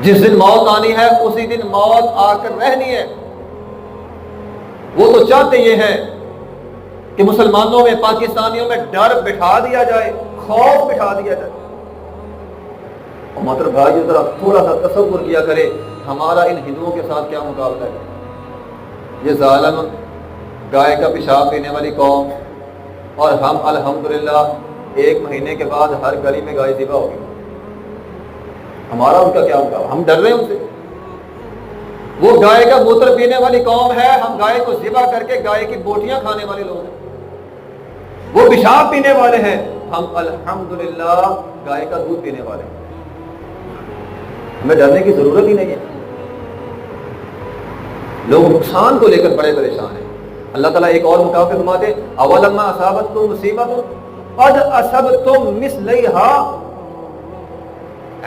जिस दिन मौत आनी है उसी दिन मौत आकर रहनी है। वो तो चाहते ये हैं कि मुसलमानों में, पाकिस्तानियों में डर बिठा दिया जाए, खौफ बिठा दिया जाए। और मतलब भाई जरा थोड़ा सा तसव्वुर किया करे हमारा इन हिंदुओं के साथ क्या मुकाबला है। ये जालिम गाय का पेशाब पीने वाली कौम, और हम अल्हम्दुलिल्लाह 1 महीने के बाद हर गली में गाय ज़िबा होगी। हमारा उनका क्या मुकाबला, हम डर रहे हैं उनसे। वो गाय का मूत्र पीने वाली कौम है, हम गाय को ज़िबा करके गाय की बोटियां खाने वाले लोग हैं। वो पेशाब पीने वाले हैं, हम अल्हम्दुलिल्लाह गाय का दूध पीने वाले हैं। हमें डरने की जरूरत ही नहीं है। लोग नुकसान को लेकर बड़े परेशान हैं। अल्लाह ताला एक और मुकाम पे फरमाते, अवलम्मा असाबतकुम मुसीबतुन क़द असबतुम मिस्लिहा